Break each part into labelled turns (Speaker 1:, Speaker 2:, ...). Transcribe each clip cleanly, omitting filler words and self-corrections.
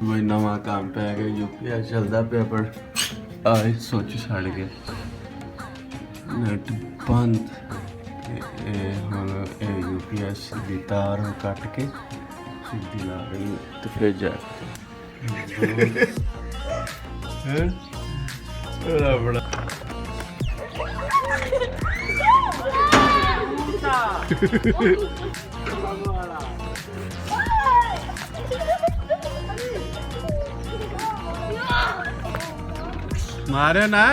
Speaker 1: मैं नवा काम पे गया यूपीएस चलता पे पर आज सोच छड़ गए नेट बंद हम यूपीएस की तार कट के सीधी ला रही तो फिर जा बड़ा मारे ना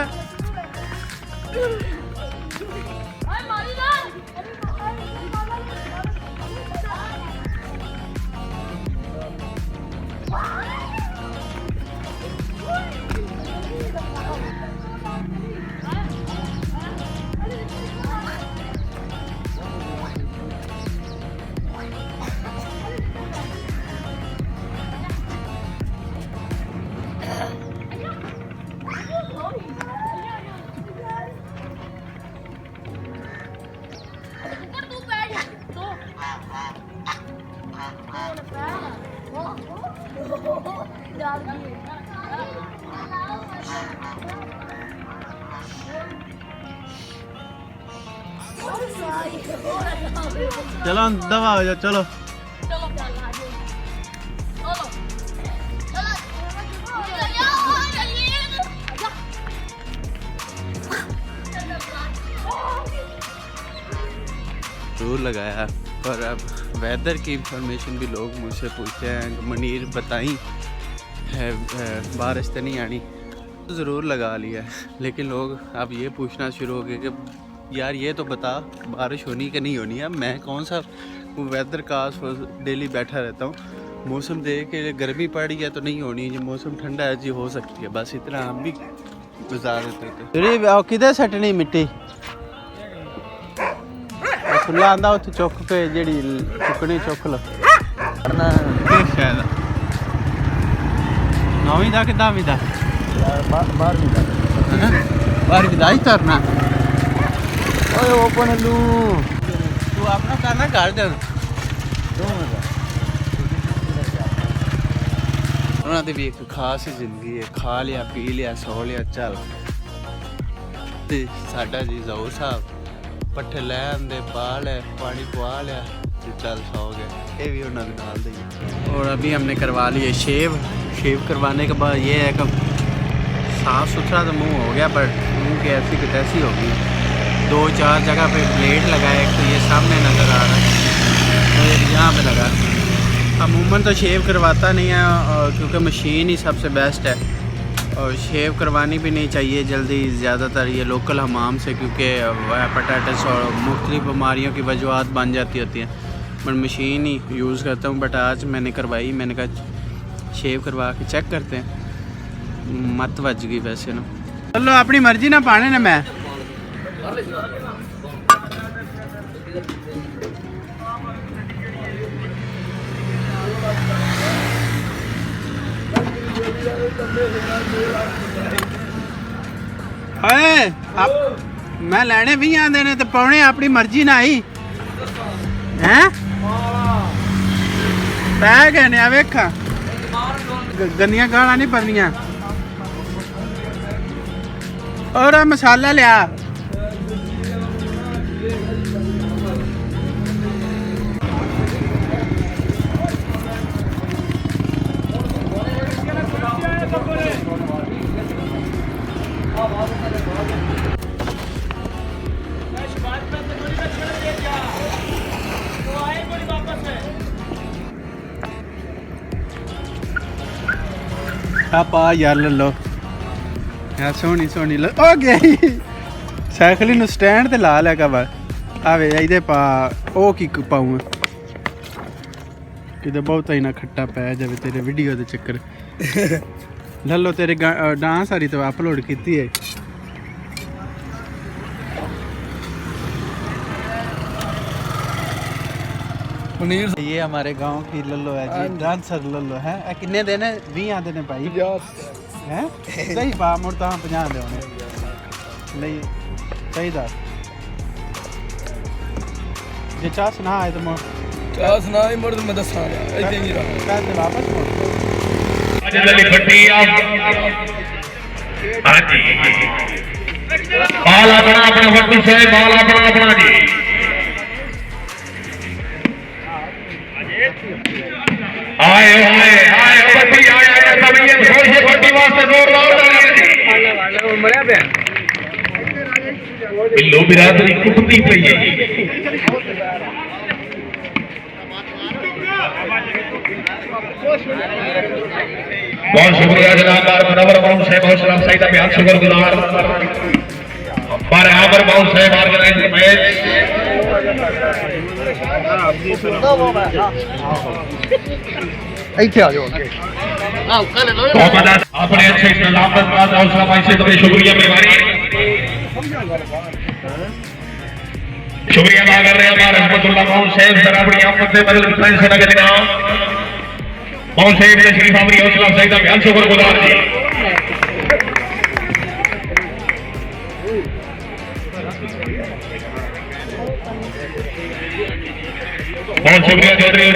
Speaker 1: चलो दवा हो जाओ चलो जरूर लगाया पर अब वेदर की इंफॉर्मेशन भी लोग मुझसे पूछते हैं मनीर बताई है बारिश तो नहीं आनी तो ज़रूर लगा लिया लेकिन लोग अब ये पूछना शुरू हो गए कि यार ये तो बता बारिश होनी कि नहीं होनी है। मैं कौन सा वेदर का डेली बैठा रहता हूँ, मौसम देख के गर्मी पड़ी है तो नहीं होनी, जो मौसम ठंडा है जी हो सकती है, बस इतना हम भी गुजार देते थे। किधर सटनी मिट्टी खुला आंदा उत्थे चुक पे जेड़ी चुकनी चुक लो शायद नौवीं दा कि 10वीं दा 12वीं दा ही तरना ओए ओपन लू तू अपना करना कर दे उन्होंने भी एक खास जिंदगी है, खा लिया पी लिया सो लिया चल ते साडा जी जहूर साहब पट्ठे ले आंदे पा ले पानी पवा लिया चल सो गए। ये भी उन्होंने डाल दी। और अभी हमने करवा लिए शेव करवाने के बाद ये है कि साफ़ सुथरा तो मुंह हो गया पर मुंह की ऐसी की तैसी हो गई। 2-4 जगह पे प्लेट लगाए, तो ये सामने नज़र आ रहा है तो यहाँ पे लगा। अमूमन तो शेव करवाता नहीं है क्योंकि मशीन ही सबसे बेस्ट है और शेव करवानी भी नहीं चाहिए जल्दी ज़्यादातर ये लोकल हमाम से, क्योंकि हेपेटाइटिस और मुख्तलिफ बीमारियों की वजूहत बन जाती होती हैं। मैं मशीन ही यूज़ करता हूँ बट आज मैंने करवाई, मैंने कहा शेव करवा के चेक करते हैं। मत बज गई वैसे ना, चलो अपनी मर्जी ना पाने ना मैं मैं लैने भी आते ने तो पाने अपनी मर्जी ना आई हैं पै गए ने वेखा गंदियां गालां नहीं पड़नियां। और मसाला लिया पा यार लो यार सोहनी सोहनी ओ गई साइकिल नूं स्टैंड ते ला लिया कवर आवे इहदे पा ओ की पाऊँ किते बहुत ही ना खट्टा पै जावे तेरे वीडियो दे चक्कर लल्लो तेरे डांस सारी तो अपलोड की है। ये हमारे गांव की लल्लो है जी, डांसर लल्लो है। किन्ने दिन 20 दिन भाई हैं सही पा मुड़ तो 50 दे होने नहीं सही दा जे चास ना आए तो चास ना आई मुड़ मैं दसा इतने ही रहा वापस
Speaker 2: जल्दी फटी हाँ जी बाल अपना अपना वट्टू साहब बाल अपना अपना जी आए आए आए फटी आए सभी थोड़ी सी फटी वास्ते जोरदार बिल्लो बिरादरी कुटती पई है बहुत शुक्रिया जनाब नवर बाबू साहब हौसला अफजाई का बेहद शुक्रगुजार पर यहाँ पर बाबू साहब ऑर्गेनाइज मैच अपने अच्छे सलामत हौसला भाई से तुम्हें शुक्रिया मेहरबानी शुक्रिया अदा कर रहे हैं हमारे रहमतुल्लाह बाबू साहब सर अपनी आमद से बदल फ्रेंड से नगर जनाब बाबू साहब ने शरीफ अपनी हौसला अफजाई का बेहद शुक्रगुजार जी बहुत शुक्रिया चौधरी